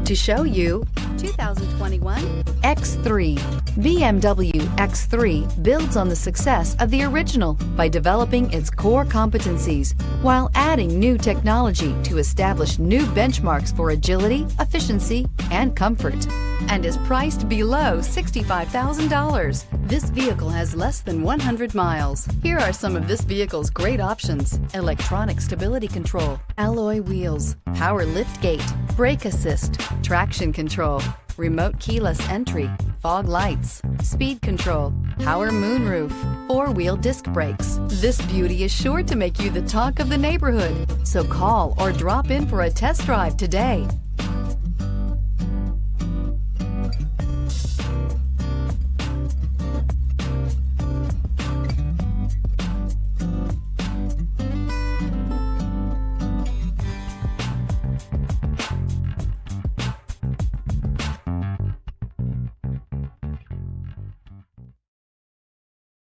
to show you 2021 X3. BMW X3 builds on the success of the original by developing its core competencies while adding new technology to establish new benchmarks for agility, efficiency, and comfort, and is priced below $65,000. This vehicle has less than 100 miles. Here are some of this vehicle's great options: electronic stability control, alloy wheels, power liftgate, brake assist, traction control, remote keyless entry, fog lights, speed control, power moonroof, four-wheel disc brakes. This beauty is sure to make you the talk of the neighborhood. So call or drop in for a test drive today.